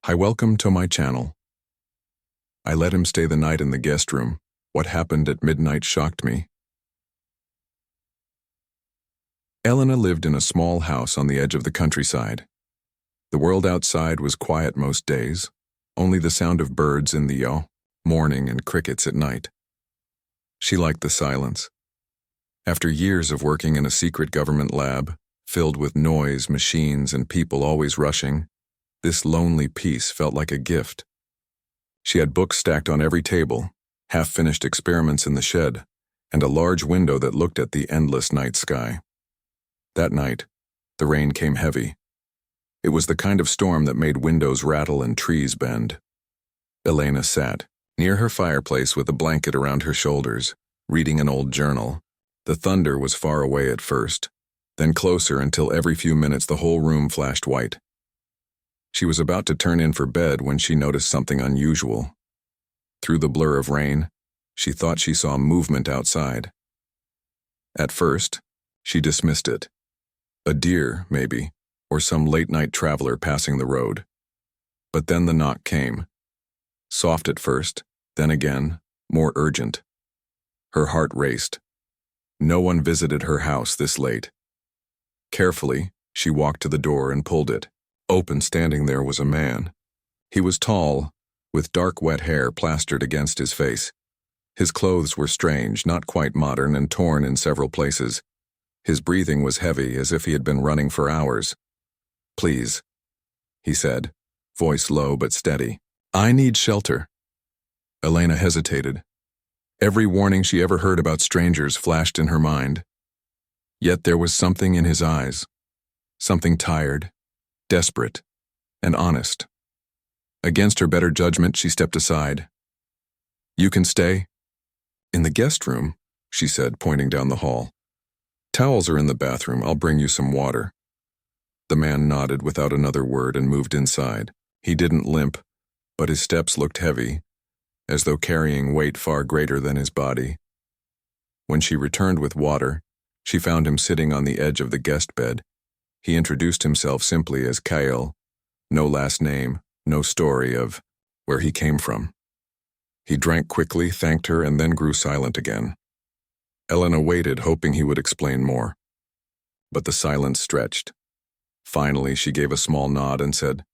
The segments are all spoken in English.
Hi, welcome to my channel. I let him stay the night in the guest room. What happened at midnight shocked me. Elena lived in a small house on the edge of the countryside. The world outside was quiet most days, only the sound of birds in the morning and crickets at night. She liked the silence. After years of working in a secret government lab, filled with noise, machines, and people always rushing, this lonely peace felt like a gift. She had books stacked on every table, half-finished experiments in the shed, and a large window that looked at the endless night sky. That night, the rain came heavy. It was the kind of storm that made windows rattle and trees bend. Elena sat near her fireplace with a blanket around her shoulders, reading an old journal. The thunder was far away at first, then closer until every few minutes the whole room flashed white. She was about to turn in for bed when she noticed something unusual. Through the blur of rain, she thought she saw movement outside. At first, she dismissed it. A deer, maybe, or some late-night traveler passing the road. But then the knock came. Soft at first, then again, more urgent. Her heart raced. No one visited her house this late. Carefully, she walked to the door and pulled it. Open, standing there, was a man. He was tall, with dark wet hair plastered against his face. His clothes were strange, not quite modern, and torn in several places. His breathing was heavy, as if he had been running for hours. "Please," he said, voice low but steady. "I need shelter." Elena hesitated. Every warning she ever heard about strangers flashed in her mind. Yet there was something in his eyes, something tired, desperate, and honest. Against her better judgment, she stepped aside. "You can stay." "In the guest room," she said, pointing down the hall. "Towels are in the bathroom. I'll bring you some water." The man nodded without another word and moved inside. He didn't limp, but his steps looked heavy, as though carrying weight far greater than his body. When she returned with water, she found him sitting on the edge of the guest bed. He introduced himself simply as Kyle, no last name, no story of where he came from. He drank quickly, thanked her, and then grew silent again. Elena waited, hoping he would explain more. But the silence stretched. Finally, she gave a small nod and said,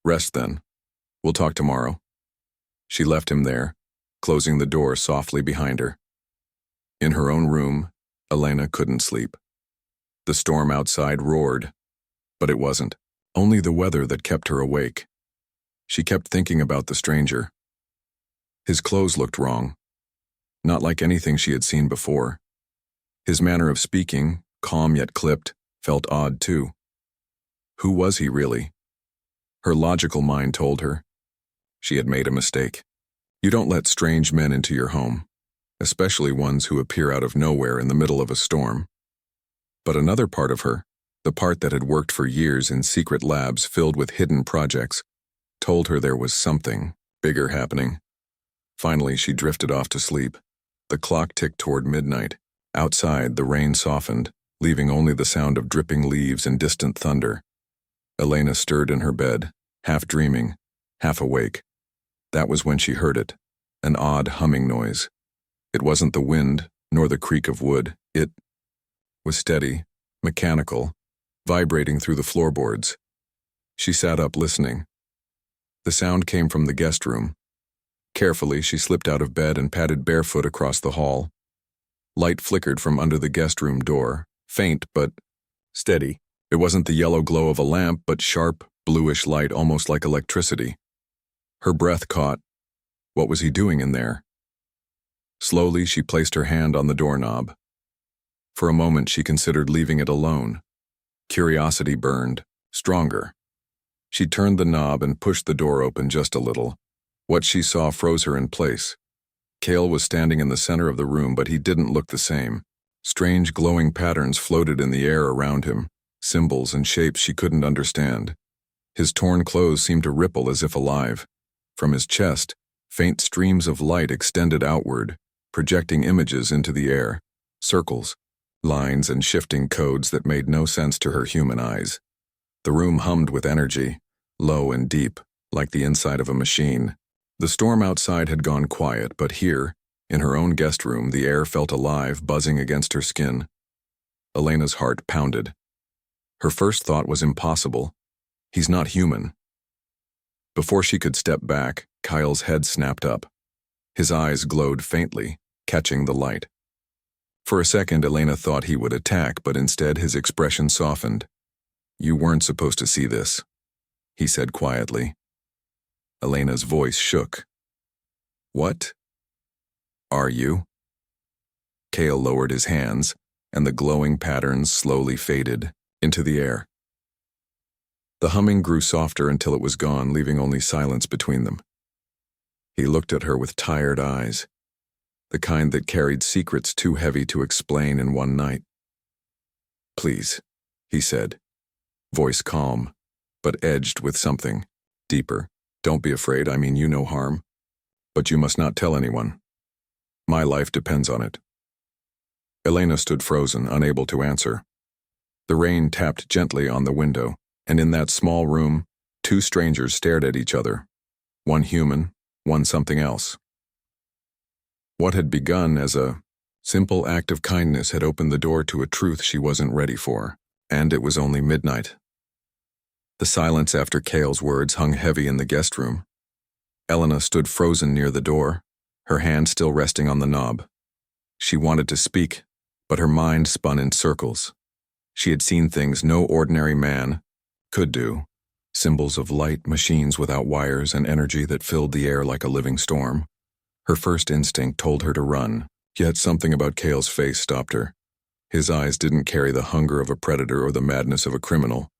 "Rest then. We'll talk tomorrow." She left him there, closing the door softly behind her. In her own room, Elena couldn't sleep. The storm outside roared, but it wasn't. Only the weather that kept her awake. She kept thinking about the stranger. His clothes looked wrong, not like anything she had seen before. His manner of speaking, calm yet clipped, felt odd too. Who was he really? Her logical mind told her she had made a mistake. You don't let strange men into your home, especially ones who appear out of nowhere in the middle of a storm. But another part of her, the part that had worked for years in secret labs filled with hidden projects, told her there was something bigger happening. Finally, she drifted off to sleep. The clock ticked toward midnight. Outside, the rain softened, leaving only the sound of dripping leaves and distant thunder. Elena stirred in her bed, half dreaming, half awake. That was when she heard it, an odd humming noise. It wasn't the wind, nor the creak of wood. It was steady, mechanical, vibrating through the floorboards. She sat up listening. The sound came from the guest room. Carefully, she slipped out of bed and padded barefoot across the hall. Light flickered from under the guest room door, faint but steady. It wasn't the yellow glow of a lamp, but sharp, bluish light, almost like electricity. Her breath caught. What was he doing in there? Slowly, she placed her hand on the doorknob. For a moment, she considered leaving it alone. Curiosity burned, stronger. She turned the knob and pushed the door open just a little. What she saw froze her in place. Cale was standing in the center of the room, but he didn't look the same. Strange glowing patterns floated in the air around him, symbols and shapes she couldn't understand. His torn clothes seemed to ripple as if alive. From his chest, faint streams of light extended outward, projecting images into the air, circles, lines, and shifting codes that made no sense to her human eyes. The room hummed with energy, low and deep, like the inside of a machine. The storm outside had gone quiet, but here, in her own guest room, the air felt alive, buzzing against her skin. Elena's heart pounded. Her first thought was impossible. He's not human. Before she could step back, Kyle's head snapped up. His eyes glowed faintly, catching the light. For a second, Elena thought he would attack, but instead his expression softened. "You weren't supposed to see this," he said quietly. Elena's voice shook. "What are you?" Kyle lowered his hands, and the glowing patterns slowly faded into the air. The humming grew softer until it was gone, leaving only silence between them. He looked at her with tired eyes, the kind that carried secrets too heavy to explain in one night. "Please," he said, voice calm, but edged with something deeper. "Don't be afraid, I mean you no harm. But you must not tell anyone. My life depends on it." Elena stood frozen, unable to answer. The rain tapped gently on the window, and in that small room, two strangers stared at each other. One human, one something else. What had begun as a simple act of kindness had opened the door to a truth she wasn't ready for, and it was only midnight. The silence after Kale's words hung heavy in the guest room. Elena stood frozen near the door, her hand still resting on the knob. She wanted to speak, but her mind spun in circles. She had seen things no ordinary man could do, symbols of light, machines without wires, and energy that filled the air like a living storm. Her first instinct told her to run, yet something about Kale's face stopped her. His eyes didn't carry the hunger of a predator or the madness of a criminal.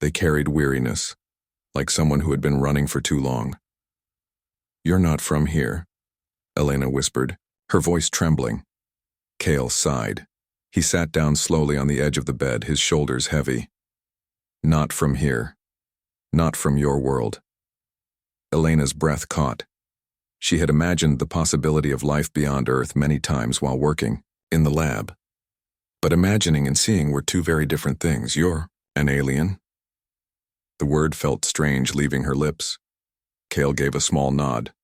They carried weariness, like someone who had been running for too long. "You're not from here," Elena whispered, her voice trembling. Kale sighed. He sat down slowly on the edge of the bed, his shoulders heavy. "Not from here. Not from your world." Elena's breath caught. She had imagined the possibility of life beyond Earth many times while working in the lab. But imagining and seeing were two very different things. "You're an alien?" The word felt strange leaving her lips. Kale gave a small nod.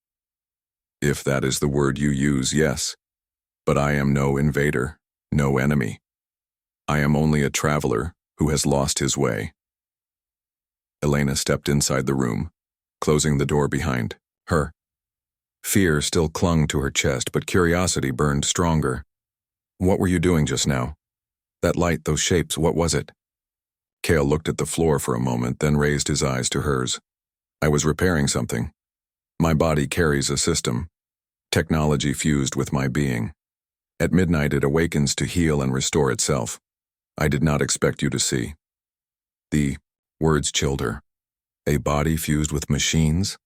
"If that is the word you use, yes. But I am no invader, no enemy. I am only a traveler who has lost his way." Elena stepped inside the room, closing the door behind her. Fear still clung to her chest, but curiosity burned stronger. "What were you doing just now? That light, those shapes, what was it?" Kale looked at the floor for a moment, then raised his eyes to hers. "I was repairing something. My body carries a system, technology fused with my being. At midnight it awakens to heal and restore itself. I did not expect you to see." The words chilled her. A body fused with machines?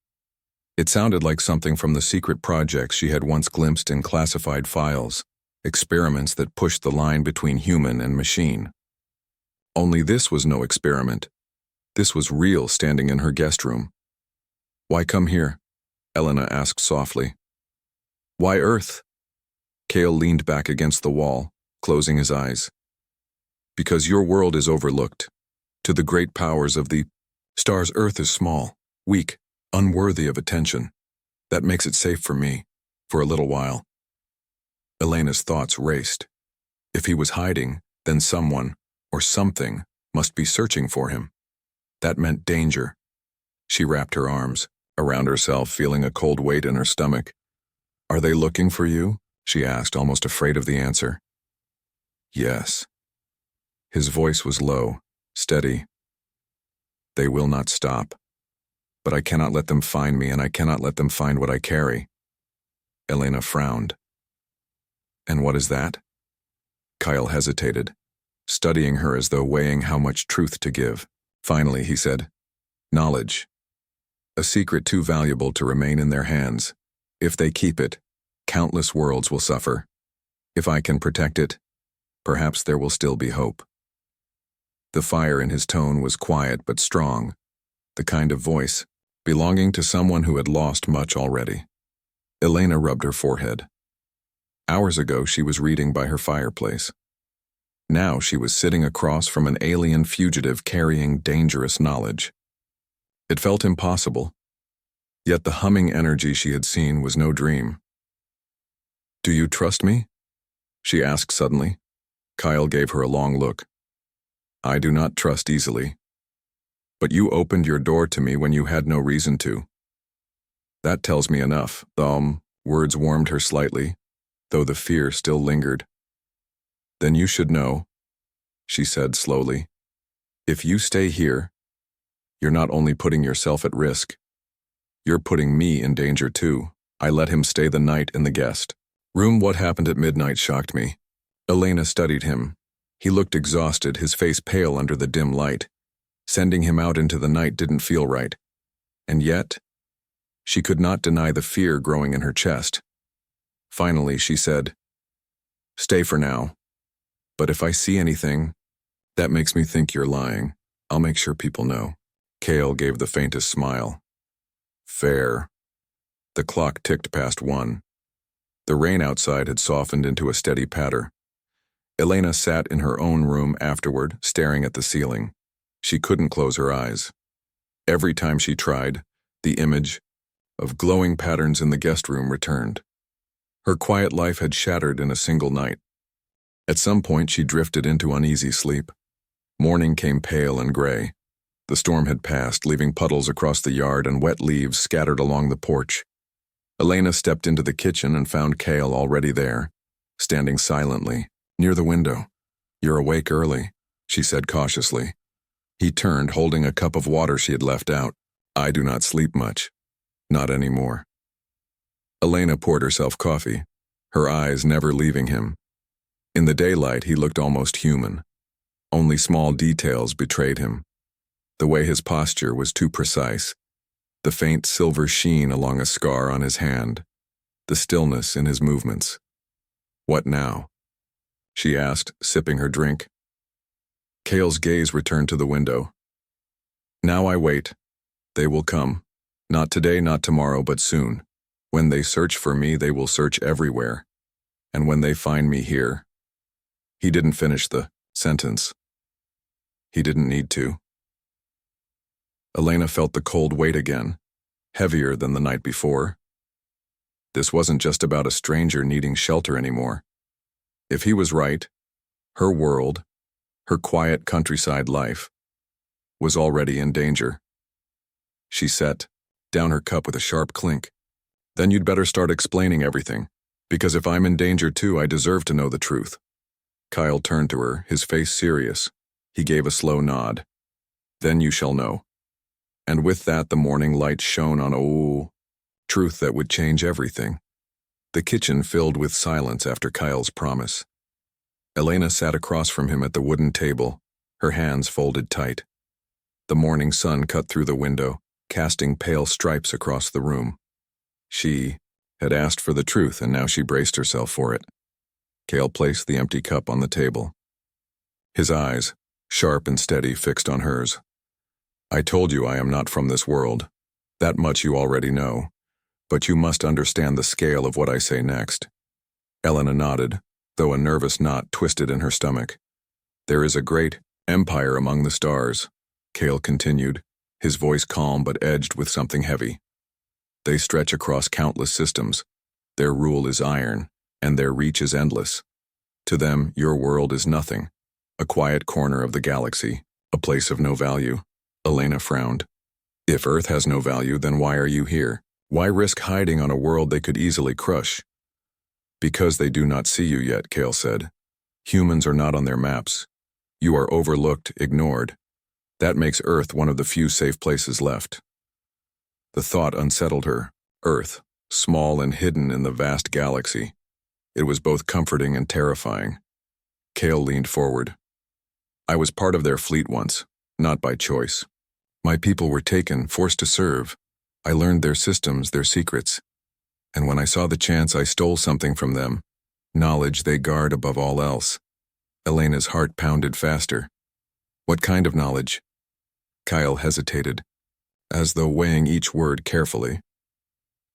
It sounded like something from the secret projects she had once glimpsed in classified files, experiments that pushed the line between human and machine. Only this was no experiment. This was real, standing in her guest room. "Why come here?" Elena asked softly. "Why Earth?" Kale leaned back against the wall, closing his eyes. "Because your world is overlooked. To the great powers of the stars, Earth is small, weak, unworthy of attention. That makes it safe for me, for a little while." Elena's thoughts raced. If he was hiding, then someone, or something, must be searching for him. That meant danger. She wrapped her arms around herself, feeling a cold weight in her stomach. "Are they looking for you?" she asked, almost afraid of the answer. "Yes." His voice was low, steady. "They will not stop. But I cannot let them find me, and I cannot let them find what I carry." Elena frowned. "And what is that?" Kyle hesitated, studying her as though weighing how much truth to give. Finally, he said, "Knowledge. A secret too valuable to remain in their hands. If they keep it, countless worlds will suffer. If I can protect it, perhaps there will still be hope." The fire in his tone was quiet but strong, the kind of voice belonging to someone who had lost much already. Elena rubbed her forehead. Hours ago she was reading by her fireplace. Now she was sitting across from an alien fugitive carrying dangerous knowledge. It felt impossible, Yet the humming energy she had seen was no dream. "Do you trust me?" she asked suddenly. Kyle gave her a long look. "I do not trust easily. But you opened your door to me when you had no reason to." "That tells me enough." The words warmed her slightly, though the fear still lingered. "Then you should know," she said slowly. "If you stay here, you're not only putting yourself at risk, you're putting me in danger too." I let him stay the night in the guest room. What happened at midnight shocked me. Elena studied him. He looked exhausted, his face pale under the dim light. Sending him out into the night didn't feel right. And yet, she could not deny the fear growing in her chest. Finally, she said, "Stay for now. But if I see anything, that makes me think you're lying, I'll make sure people know." Kale gave the faintest smile. "Fair." The clock ticked past 1. The rain outside had softened into a steady patter. Elena sat in her own room afterward, staring at the ceiling. She couldn't close her eyes. Every time she tried, the image of glowing patterns in the guest room returned. Her quiet life had shattered in a single night. At some point, she drifted into uneasy sleep. Morning came pale and gray. The storm had passed, leaving puddles across the yard and wet leaves scattered along the porch. Elena stepped into the kitchen and found Kale already there, standing silently, near the window. "You're awake early," she said cautiously. He turned, holding a cup of water she had left out. "I do not sleep much. Not anymore." Elena poured herself coffee, her eyes never leaving him. In the daylight, he looked almost human. Only small details betrayed him. The way his posture was too precise, the faint silver sheen along a scar on his hand, the stillness in his movements. "What now?" she asked, sipping her drink. Kale's gaze returned to the window. "Now I wait. They will come. Not today, not tomorrow, but soon. When they search for me, they will search everywhere. And when they find me here..." He didn't finish the sentence. He didn't need to. Elena felt the cold weight again, heavier than the night before. This wasn't just about a stranger needing shelter anymore. If he was right, her world, her quiet countryside life, was already in danger. She set down her cup with a sharp clink. "Then you'd better start explaining everything, because if I'm in danger too, I deserve to know the truth." Kyle turned to her, his face serious. He gave a slow nod. "Then you shall know." And with that, the morning light shone on truth that would change everything. The kitchen filled with silence after Kyle's promise. Elena sat across from him at the wooden table, her hands folded tight. The morning sun cut through the window, casting pale stripes across the room. She had asked for the truth, and now she braced herself for it. Kale placed the empty cup on the table. His eyes, sharp and steady, fixed on hers. "I told you I am not from this world. That much you already know. But you must understand the scale of what I say next." Elena nodded, though a nervous knot twisted in her stomach. "There is a great empire among the stars," Kale continued, his voice calm but edged with something heavy. "They stretch across countless systems. Their rule is iron, and their reach is endless. To them, your world is nothing, a quiet corner of the galaxy, a place of no value." Elena frowned. "If Earth has no value, then why are you here? Why risk hiding on a world they could easily crush?" "Because they do not see you yet," Kale said. "Humans are not on their maps. You are overlooked, ignored. That makes Earth one of the few safe places left." The thought unsettled her. Earth, small and hidden in the vast galaxy. It was both comforting and terrifying. Kale leaned forward. "I was part of their fleet once, not by choice. My people were taken, forced to serve. I learned their systems, their secrets. And when I saw the chance, I stole something from them. Knowledge they guard above all else." Elena's heart pounded faster. "What kind of knowledge?" Kyle hesitated, as though weighing each word carefully.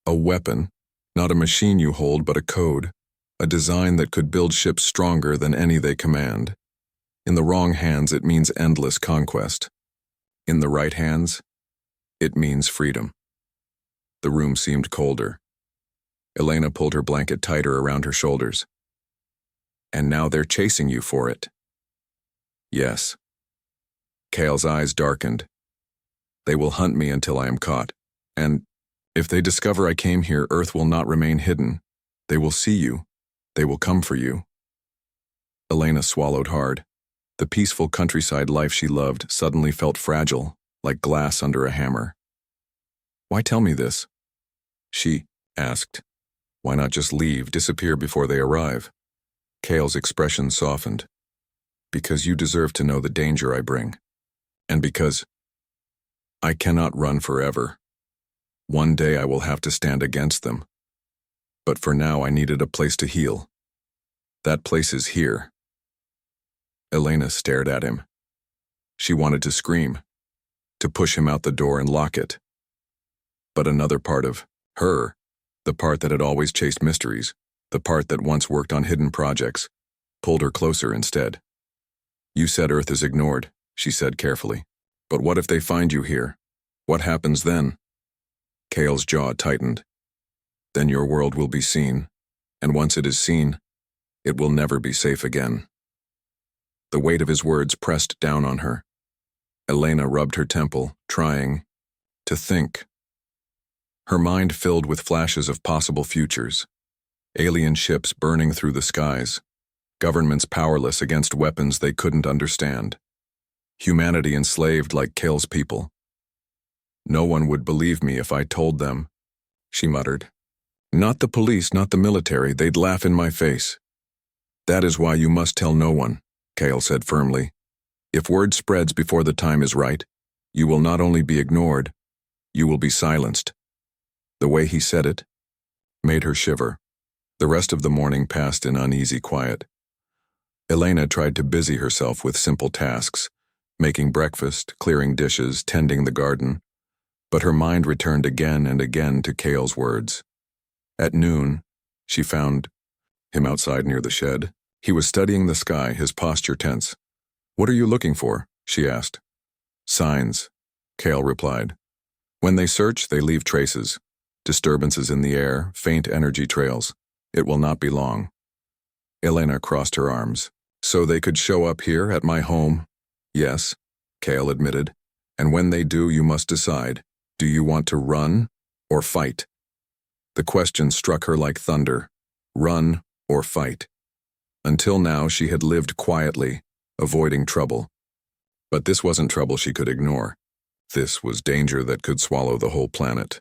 "A weapon, not a machine you hold, but a code, a design that could build ships stronger than any they command. In the wrong hands, it means endless conquest. In the right hands, it means freedom." The room seemed colder. Elena pulled her blanket tighter around her shoulders. And now they're chasing you for it. Yes. Kale's eyes darkened. They will hunt me until I am caught. And if they discover I came here, Earth will not remain hidden. They will see you. They will come for you. Elena swallowed hard. The peaceful countryside life she loved suddenly felt fragile, like glass under a hammer. Why tell me this? She asked. Why not just leave, disappear before they arrive? Kale's expression softened. Because you deserve to know the danger I bring. And because I cannot run forever. One day I will have to stand against them. But for now I needed a place to heal. That place is here. Elena stared at him. She wanted to scream, to push him out the door and lock it. But another part of her, the part that had always chased mysteries, the part that once worked on hidden projects, pulled her closer instead. You said Earth is ignored, she said carefully. But what if they find you here? What happens then? Kale's jaw tightened. Then your world will be seen, and once it is seen, it will never be safe again. The weight of his words pressed down on her. Elena rubbed her temple, trying to think. Her mind filled with flashes of possible futures. Alien ships burning through the skies. Governments powerless against weapons they couldn't understand. Humanity enslaved like Kale's people. No one would believe me if I told them, she muttered. Not the police, not the military, they'd laugh in my face. That is why you must tell no one, Kale said firmly. If word spreads before the time is right, you will not only be ignored, you will be silenced. The way he said it made her shiver. The rest of the morning passed in uneasy quiet. Elena tried to busy herself with simple tasks, making breakfast, clearing dishes, tending the garden, but her mind returned again and again to Kale's words. At noon, she found him outside near the shed. He was studying the sky, his posture tense. What are you looking for? She asked. Signs, Kale replied. When they search, they leave traces. Disturbances in the air, faint energy trails. It will not be long. Elena crossed her arms. So they could show up here at my home? Yes, Kale admitted. And when they do, you must decide. Do you want to run or fight? The question struck her like thunder. Run or fight? Until now, she had lived quietly, avoiding trouble. But this wasn't trouble she could ignore. This was danger that could swallow the whole planet.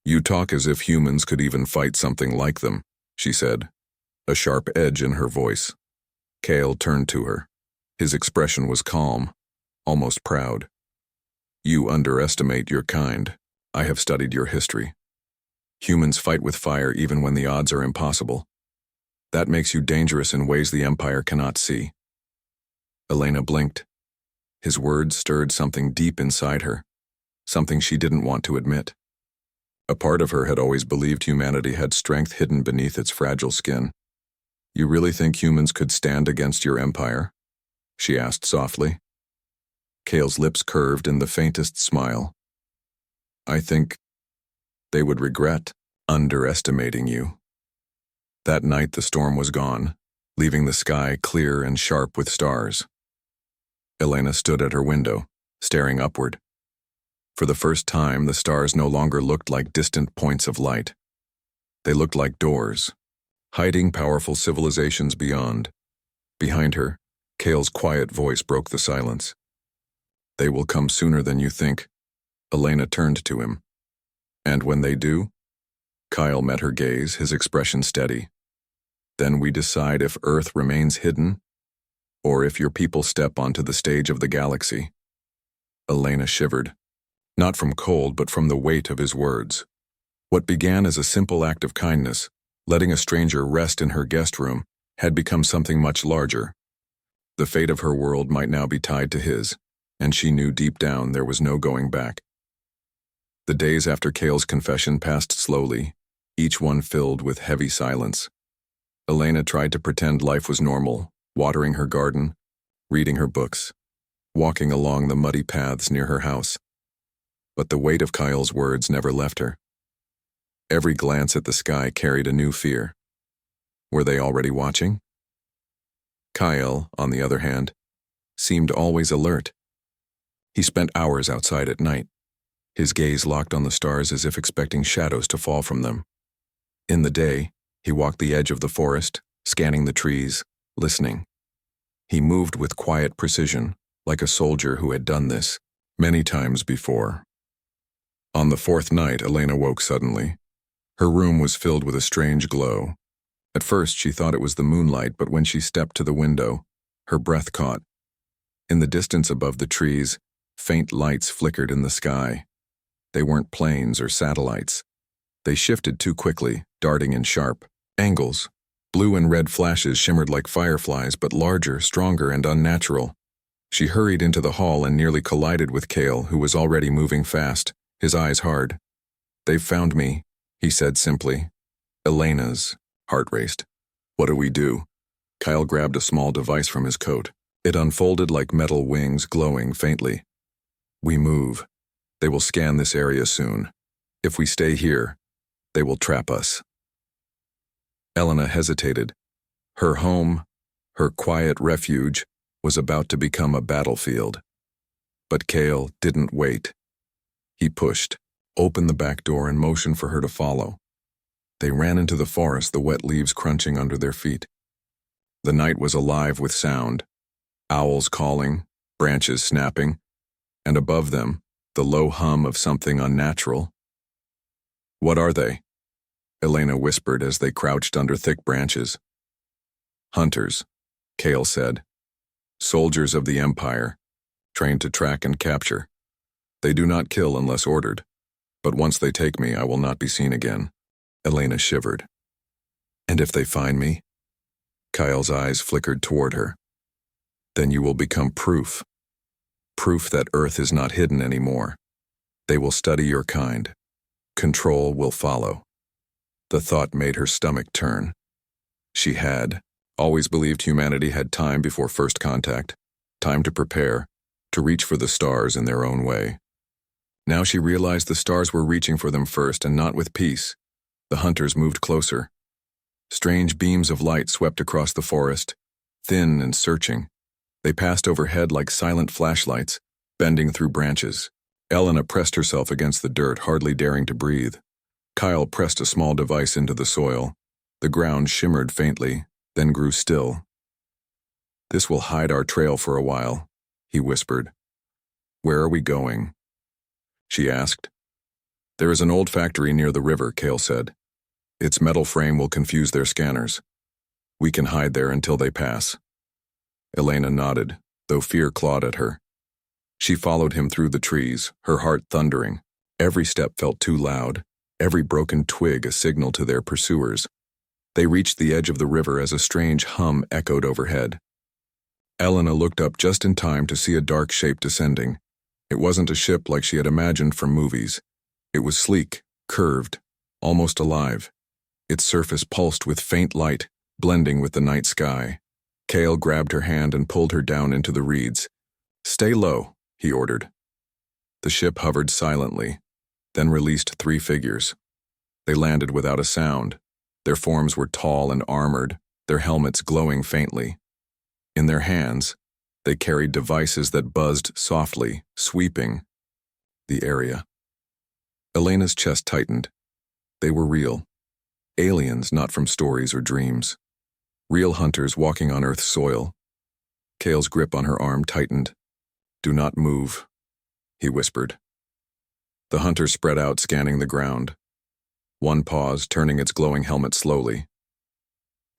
You talk as if humans could even fight something like them, she said, a sharp edge in her voice. Kale turned to her. His expression was calm, almost proud. You underestimate your kind. I have studied your history. Humans fight with fire even when the odds are impossible. That makes you dangerous in ways the Empire cannot see. Elena blinked. His words stirred something deep inside her, something she didn't want to admit. A part of her had always believed humanity had strength hidden beneath its fragile skin. You really think humans could stand against your empire? She asked softly. Kale's lips curved in the faintest smile. I think they would regret underestimating you. That night the storm was gone, leaving the sky clear and sharp with stars. Elena stood at her window, staring upward. For the first time, the stars no longer looked like distant points of light. They looked like doors, hiding powerful civilizations beyond. Behind her, Kale's quiet voice broke the silence. They will come sooner than you think. Elena turned to him. And when they do? Kyle met her gaze, his expression steady. Then we decide if Earth remains hidden, or if your people step onto the stage of the galaxy. Elena shivered, not from cold but from the weight of his words. What began as a simple act of kindness, letting a stranger rest in her guest room, had become something much larger. The fate of her world might now be tied to his, and she knew deep down there was no going back. The days after Kale's confession passed slowly, each one filled with heavy silence. Elena tried to pretend life was normal, watering her garden, reading her books, walking along the muddy paths near her house. But the weight of Kyle's words never left her. Every glance at the sky carried a new fear. Were they already watching? Kyle, on the other hand, seemed always alert. He spent hours outside at night, his gaze locked on the stars as if expecting shadows to fall from them. In the day, he walked the edge of the forest, scanning the trees, listening. He moved with quiet precision, like a soldier who had done this many times before. On the fourth night, Elena woke suddenly. Her room was filled with a strange glow. At first, she thought it was the moonlight, but when she stepped to the window, her breath caught. In the distance above the trees, faint lights flickered in the sky. They weren't planes or satellites. They shifted too quickly, darting in sharp angles. Blue and red flashes shimmered like fireflies, but larger, stronger, and unnatural. She hurried into the hall and nearly collided with Cale, who was already moving fast, his eyes hard. "They've found me," he said simply. Elena's heart raced. "What do we do?" Kyle grabbed a small device from his coat. It unfolded like metal wings glowing faintly. "We move. They will scan this area soon. If we stay here, they will trap us." Elena hesitated. Her home, her quiet refuge, was about to become a battlefield. But Cale didn't wait. He pushed, opened the back door and motioned for her to follow. They ran into the forest, the wet leaves crunching under their feet. The night was alive with sound. Owls calling, branches snapping, and above them, the low hum of something unnatural. "What are they?" Elena whispered as they crouched under thick branches. "Hunters," Cale said. "Soldiers of the Empire, trained to track and capture. They do not kill unless ordered, but once they take me, I will not be seen again." Elena shivered. "And if they find me?" Kyle's eyes flickered toward her. "Then you will become proof. Proof that Earth is not hidden anymore. They will study your kind. Control will follow." The thought made her stomach turn. She had always believed humanity had time before first contact, time to prepare, to reach for the stars in their own way. Now she realized the stars were reaching for them first, and not with peace. The hunters moved closer. Strange beams of light swept across the forest, thin and searching. They passed overhead like silent flashlights, bending through branches. Elena pressed herself against the dirt, hardly daring to breathe. Kyle pressed a small device into the soil. The ground shimmered faintly, then grew still. "This will hide our trail for a while," he whispered. "Where are we going?" she asked. "There is an old factory near the river," Cale said. "Its metal frame will confuse their scanners. We can hide there until they pass." Elena nodded, though fear clawed at her. She followed him through the trees, her heart thundering. Every step felt too loud, every broken twig a signal to their pursuers. They reached the edge of the river as a strange hum echoed overhead. Elena looked up just in time to see a dark shape descending. It wasn't a ship like she had imagined from movies. It was sleek, curved, almost alive. Its surface pulsed with faint light, blending with the night sky. Cale grabbed her hand and pulled her down into the reeds. "Stay low," he ordered. The ship hovered silently, then released 3 figures. They landed without a sound. Their forms were tall and armored, their helmets glowing faintly. In their hands, they carried devices that buzzed softly, sweeping the area. Elena's chest tightened. They were real. Aliens not from stories or dreams. Real hunters walking on Earth's soil. Cale's grip on her arm tightened. "Do not move," he whispered. The hunter spread out, scanning the ground. One paused, turning its glowing helmet slowly.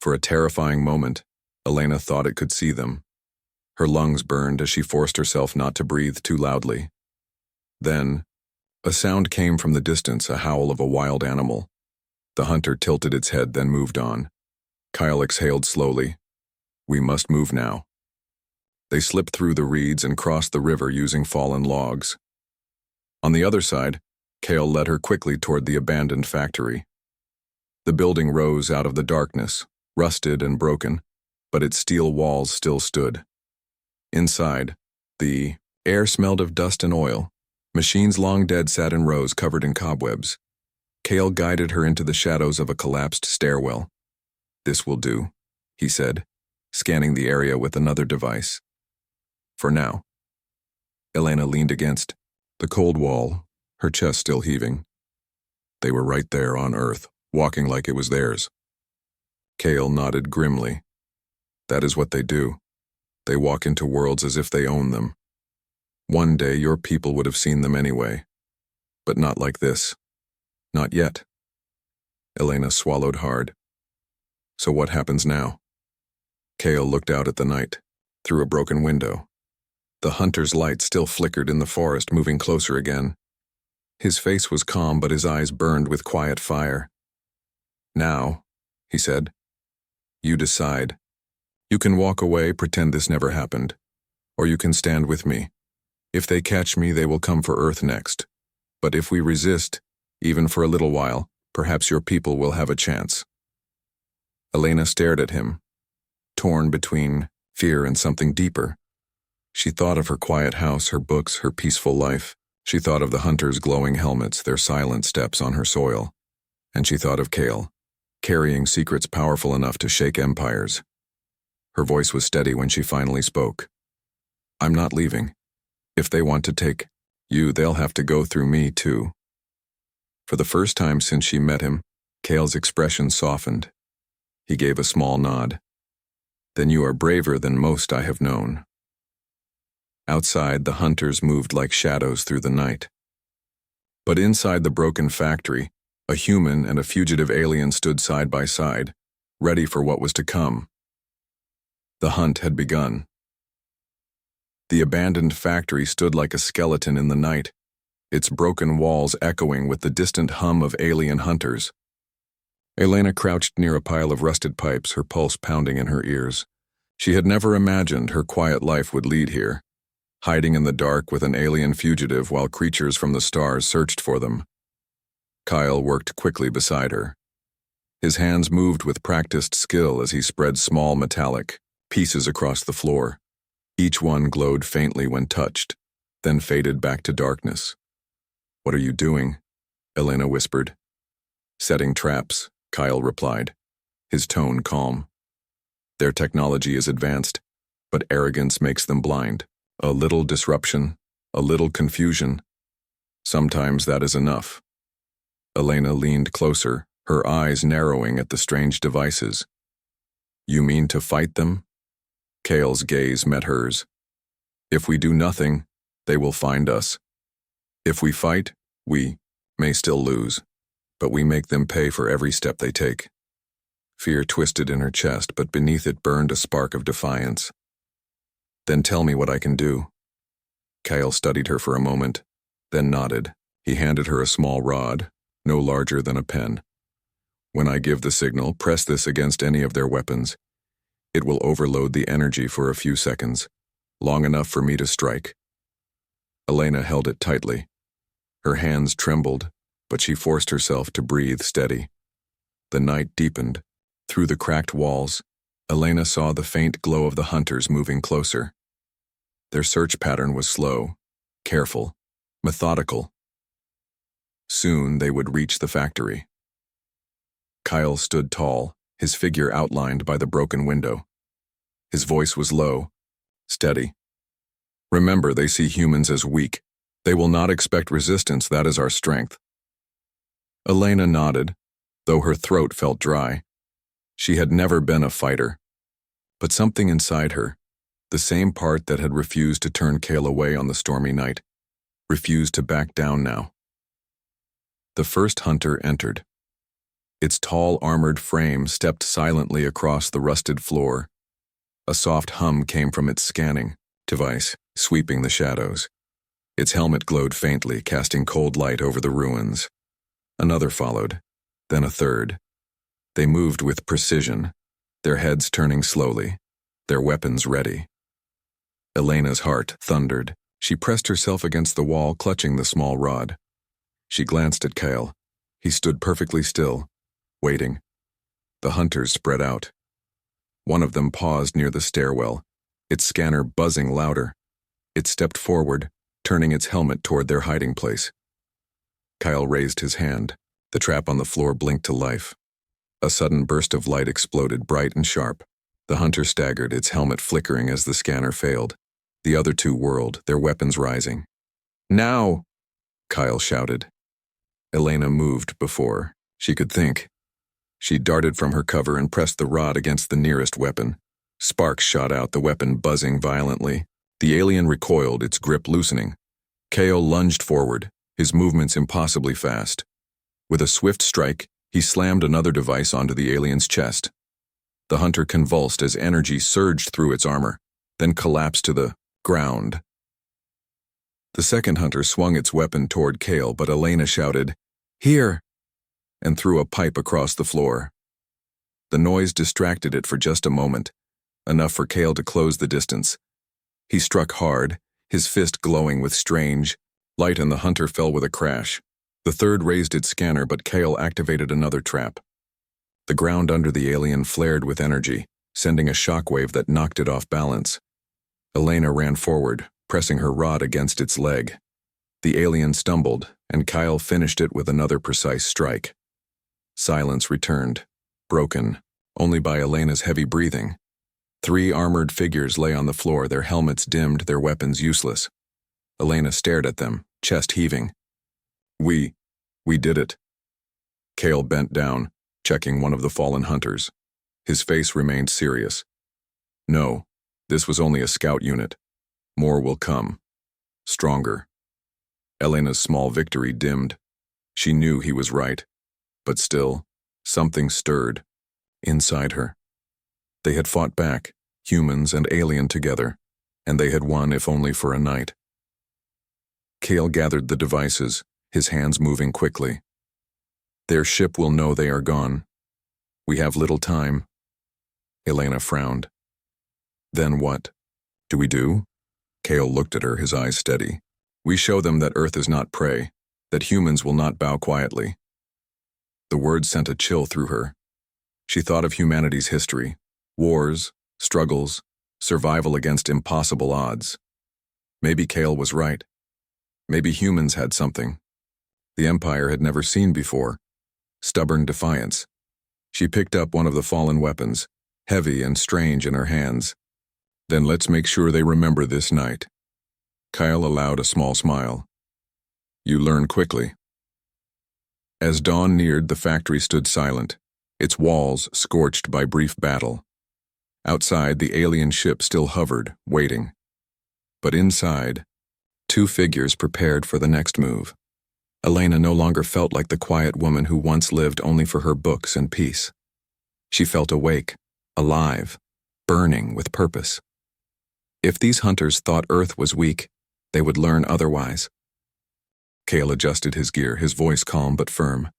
For a terrifying moment, Elena thought it could see them. Her lungs burned as she forced herself not to breathe too loudly. Then, a sound came from the distance, a howl of a wild animal. The hunter tilted its head, then moved on. Kyle exhaled slowly. "We must move now." They slipped through the reeds and crossed the river using fallen logs. On the other side, Cale led her quickly toward the abandoned factory. The building rose out of the darkness, rusted and broken, but its steel walls still stood. Inside, the air smelled of dust and oil. Machines long dead sat in rows covered in cobwebs. Kale guided her into the shadows of a collapsed stairwell. "This will do," he said, scanning the area with another device. "For now." Elena leaned against the cold wall, her chest still heaving. They were right there on Earth, walking like it was theirs. Kale nodded grimly. "That is what they do. They walk into worlds as if they own them. One day your people would have seen them anyway. But not like this. Not yet." Elena swallowed hard. "So what happens now?" Kale looked out at the night, through a broken window. The hunter's light still flickered in the forest, moving closer again. His face was calm, but his eyes burned with quiet fire. "Now," he said, "you decide. You can walk away, pretend this never happened. Or you can stand with me. If they catch me, they will come for Earth next. But if we resist, even for a little while, perhaps your people will have a chance." Elena stared at him, torn between fear and something deeper. She thought of her quiet house, her books, her peaceful life. She thought of the hunters' glowing helmets, their silent steps on her soil. And she thought of Kale, carrying secrets powerful enough to shake empires. Her voice was steady when she finally spoke. "I'm not leaving. If they want to take you, they'll have to go through me too." For the first time since she met him, Kale's expression softened. He gave a small nod. "Then you are braver than most I have known." Outside, the hunters moved like shadows through the night. But inside the broken factory, a human and a fugitive alien stood side by side, ready for what was to come. The hunt had begun. The abandoned factory stood like a skeleton in the night, its broken walls echoing with the distant hum of alien hunters. Elena crouched near a pile of rusted pipes, her pulse pounding in her ears. She had never imagined her quiet life would lead here, hiding in the dark with an alien fugitive while creatures from the stars searched for them. Kyle worked quickly beside her. His hands moved with practiced skill as he spread small metallic pieces across the floor. Each one glowed faintly when touched, then faded back to darkness. "What are you doing?" Elena whispered. "Setting traps," Kyle replied, his tone calm. "Their technology is advanced, but arrogance makes them blind. A little disruption, a little confusion. Sometimes that is enough." Elena leaned closer, her eyes narrowing at the strange devices. "You mean to fight them?" Kale's gaze met hers. "If we do nothing, they will find us. If we fight, we may still lose, but we make them pay for every step they take." Fear twisted in her chest, but beneath it burned a spark of defiance. "Then tell me what I can do." Kyle studied her for a moment, then nodded. He handed her a small rod, no larger than a pen. "When I give the signal, press this against any of their weapons. It will overload the energy for a few seconds, long enough for me to strike." Elena held it tightly. Her hands trembled, but she forced herself to breathe steady. The night deepened. Through the cracked walls, Elena saw the faint glow of the hunters moving closer. Their search pattern was slow, careful, methodical. Soon they would reach the factory. Kyle stood tall, his figure outlined by the broken window. His voice was low, steady. "Remember, they see humans as weak. They will not expect resistance, that is our strength." Elena nodded, though her throat felt dry. She had never been a fighter. But something inside her, the same part that had refused to turn Kale away on the stormy night, refused to back down now. The first hunter entered. Its tall armored frame stepped silently across the rusted floor. A soft hum came from its scanning device, sweeping the shadows. Its helmet glowed faintly, casting cold light over the ruins. Another followed, then a third. They moved with precision, their heads turning slowly, their weapons ready. Elena's heart thundered. She pressed herself against the wall, clutching the small rod. She glanced at Kale. He stood perfectly still, waiting. The hunters spread out. One of them paused near the stairwell, its scanner buzzing louder. It stepped forward, turning its helmet toward their hiding place. Kyle raised his hand. The trap on the floor blinked to life. A sudden burst of light exploded, bright and sharp. The hunter staggered, its helmet flickering as the scanner failed. The other two whirled, their weapons rising. "Now!" Kyle shouted. Elena moved before she could think. She darted from her cover and pressed the rod against the nearest weapon. Sparks shot out, the weapon buzzing violently. The alien recoiled, its grip loosening. Kale lunged forward, his movements impossibly fast. With a swift strike, he slammed another device onto the alien's chest. The hunter convulsed as energy surged through its armor, then collapsed to the ground. The second hunter swung its weapon toward Kale, but Elena shouted, "Here!" and threw a pipe across the floor. The noise distracted it for just a moment, enough for Kale to close the distance. He struck hard, his fist glowing with strange light, and the hunter fell with a crash. The third raised its scanner, but Kale activated another trap. The ground under the alien flared with energy, sending a shockwave that knocked it off balance. Elena ran forward, pressing her rod against its leg. The alien stumbled, and Kyle finished it with another precise strike. Silence returned, broken only by Elena's heavy breathing. 3 armored figures lay on the floor, their helmets dimmed, their weapons useless. Elena stared at them, chest heaving. We did it." Kale bent down, checking one of the fallen hunters. His face remained serious. "No, this was only a scout unit. More will come. Stronger." Elena's small victory dimmed. She knew he was right, but still, something stirred inside her. They had fought back, humans and alien together, and they had won if only for a night. Kale gathered the devices, his hands moving quickly. "Their ship will know they are gone. We have little time." Elena frowned. "Then what do we do?" Kale looked at her, his eyes steady. "We show them that Earth is not prey, that humans will not bow quietly." The words sent a chill through her. She thought of humanity's history, wars, struggles, survival against impossible odds. Maybe Kale was right. Maybe humans had something the Empire had never seen before. Stubborn defiance. She picked up one of the fallen weapons, heavy and strange in her hands. "Then let's make sure they remember this night." Kyle allowed a small smile. "You learn quickly." As dawn neared, the factory stood silent, its walls scorched by brief battle. Outside, the alien ship still hovered, waiting. But inside, 2 figures prepared for the next move. Elena no longer felt like the quiet woman who once lived only for her books and peace. She felt awake, alive, burning with purpose. If these hunters thought Earth was weak, they would learn otherwise. Kale adjusted his gear, his voice calm but firm.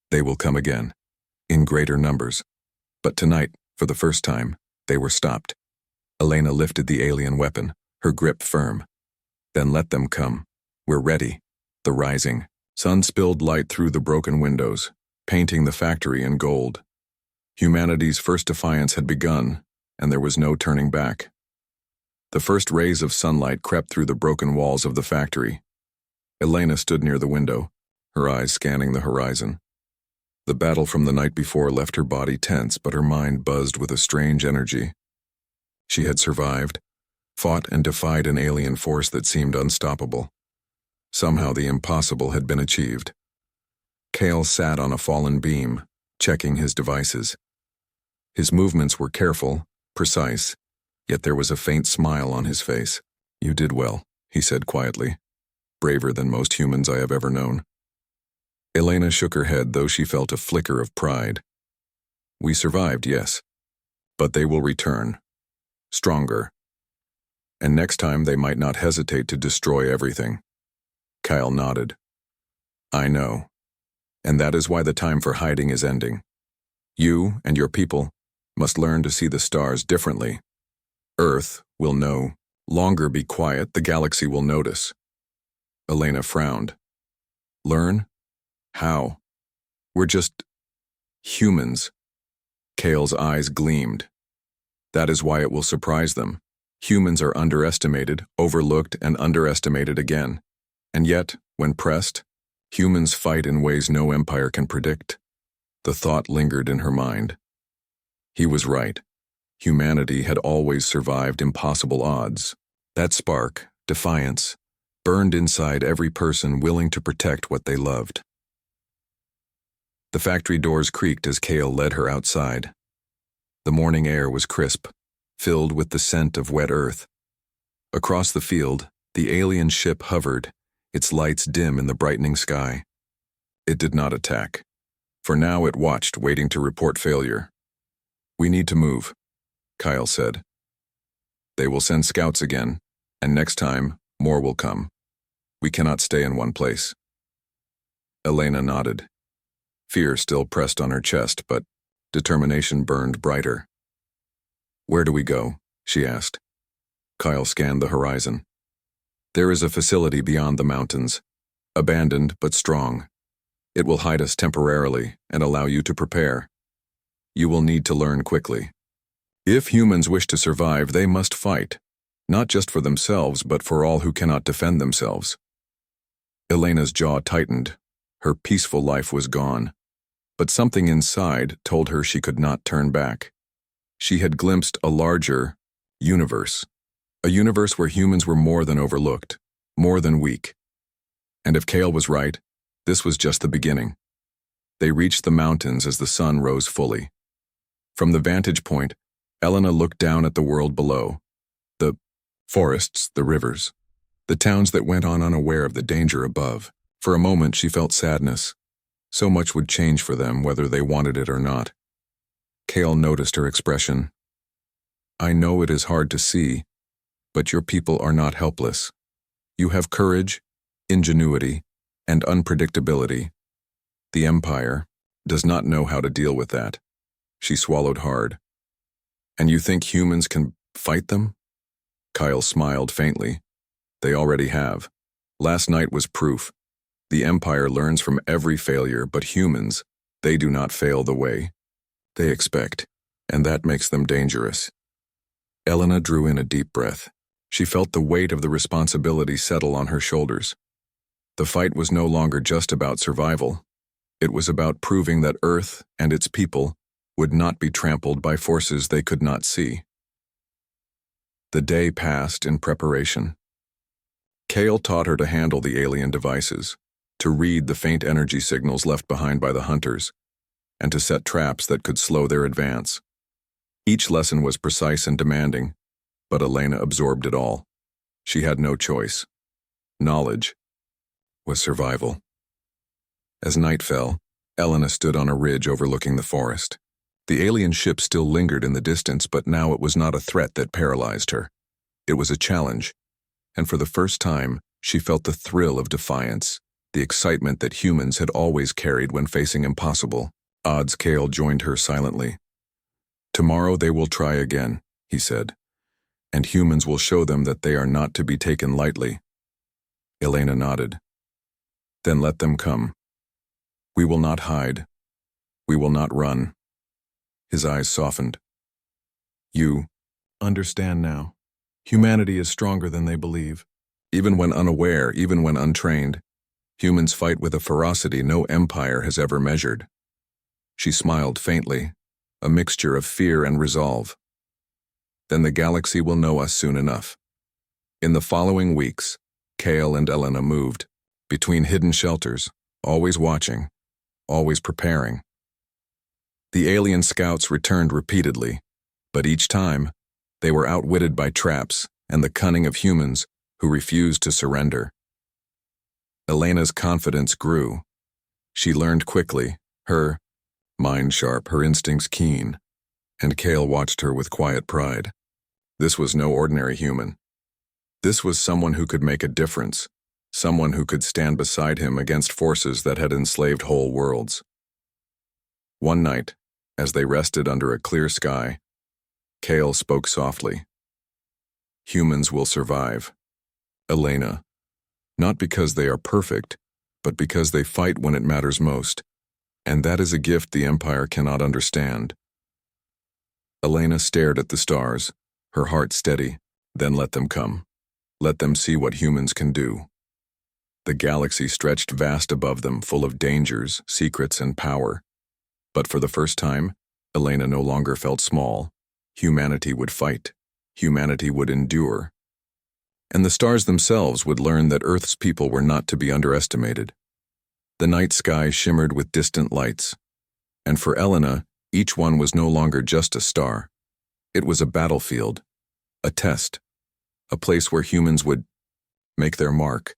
"They will come again, in greater numbers. But tonight, for the first time, they were stopped." Elena lifted the alien weapon, her grip firm. "Then let them come. We're ready." The rising sun spilled light through the broken windows, painting the factory in gold. Humanity's first defiance had begun, and there was no turning back. The first rays of sunlight crept through the broken walls of the factory. Elena stood near the window, her eyes scanning the horizon. The battle from the night before left her body tense, but her mind buzzed with a strange energy. She had survived, fought and defied an alien force that seemed unstoppable. Somehow the impossible had been achieved. Kale sat on a fallen beam, checking his devices. His movements were careful, precise, yet there was a faint smile on his face. "You did well," he said quietly. "Braver than most humans I have ever known." Elena shook her head, though she felt a flicker of pride. "We survived, yes, but they will return, stronger. And next time they might not hesitate to destroy everything." Kyle nodded. "I know. And that is why the time for hiding is ending. You and your people must learn to see the stars differently. Earth will no longer be quiet, the galaxy will notice." Elena frowned. "Learn? How? We're just humans." Kale's eyes gleamed. "That is why it will surprise them. Humans are underestimated, overlooked, and underestimated again. And yet, when pressed, Humans fight in ways no empire can predict. The thought lingered in her mind. He was right. Humanity had always survived impossible odds. That spark, defiance, burned inside every person willing to protect what they loved. The factory doors creaked as Kale led her outside. The morning air was crisp, filled with the scent of wet earth. Across the field, the alien ship hovered, its lights dim in the brightening sky. It did not attack. For now it watched, waiting to report failure. "We need to move," Kyle said. "They will send scouts again, and next time, more will come. We cannot stay in one place." Elena nodded. Fear still pressed on her chest, but determination burned brighter. "Where do we go?" she asked. Kyle scanned the horizon. "There is a facility beyond the mountains, abandoned but strong. It will hide us temporarily and allow you to prepare. You will need to learn quickly. If humans wish to survive, they must fight, not just for themselves, but for all who cannot defend themselves." Elena's jaw tightened. Her peaceful life was gone. But something inside told her she could not turn back. She had glimpsed a larger universe. A universe where humans were more than overlooked, more than weak. And if Kale was right, this was just the beginning. They reached the mountains as the sun rose fully. From the vantage point, Elena looked down at the world below. The forests, the rivers, the towns that went on unaware of the danger above. For a moment she felt sadness. So much would change for them whether they wanted it or not. Kale noticed her expression. "I know it is hard to see, but your people are not helpless. You have courage, ingenuity, and unpredictability. The Empire does not know how to deal with that." She swallowed hard. "And you think humans can fight them?" Kyle smiled faintly. "They already have. Last night was proof. The Empire learns from every failure, but humans, they do not fail the way they expect, and that makes them dangerous." Elena drew in a deep breath. She felt the weight of the responsibility settle on her shoulders. The fight was no longer just about survival. It was about proving that Earth and its people would not be trampled by forces they could not see. The day passed in preparation. Kale taught her to handle the alien devices, to read the faint energy signals left behind by the hunters, and to set traps that could slow their advance. Each lesson was precise and demanding, but Elena absorbed it all. She had no choice. Knowledge was survival. As night fell, Elena stood on a ridge overlooking the forest. The alien ship still lingered in the distance, but now it was not a threat that paralyzed her. It was a challenge, and for the first time, she felt the thrill of defiance, the excitement that humans had always carried when facing impossible odds. Kale joined her silently. "Tomorrow they will try again," he said, "and humans will show them that they are not to be taken lightly." Elena nodded. "Then let them come. We will not hide. We will not run." His eyes softened. "You understand now. Humanity is stronger than they believe. Even when unaware, even when untrained, humans fight with a ferocity no empire has ever measured." She smiled faintly, a mixture of fear and resolve. "Then the galaxy will know us soon enough." In the following weeks, Kale and Elena moved between hidden shelters, always watching, always preparing. The alien scouts returned repeatedly, but each time, they were outwitted by traps and the cunning of humans who refused to surrender. Elena's confidence grew. She learned quickly, her mind sharp, her instincts keen, and Kale watched her with quiet pride. This was no ordinary human. This was someone who could make a difference, someone who could stand beside him against forces that had enslaved whole worlds. One night, as they rested under a clear sky, Kale spoke softly. "Humans will survive, Elena, not because they are perfect, but because they fight when it matters most, and that is a gift the Empire cannot understand." Elena stared at the stars, her heart steady. "Then let them come. Let them see what humans can do." The galaxy stretched vast above them, full of dangers, secrets, and power. But for the first time, Elena no longer felt small. Humanity would fight. Humanity would endure. And the stars themselves would learn that Earth's people were not to be underestimated. The night sky shimmered with distant lights, and for Elena, each one was no longer just a star. It was a battlefield, a test, a place where humans would make their mark.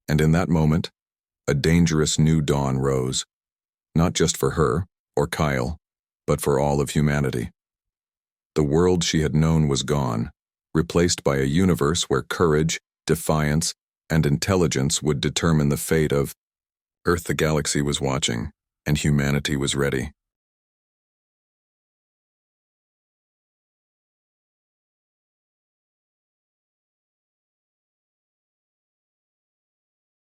And in that moment, a dangerous new dawn rose, not just for her or Kyle, but for all of humanity. The world she had known was gone, replaced by a universe where courage, defiance, and intelligence would determine the fate of Earth. The galaxy was watching, and humanity was ready.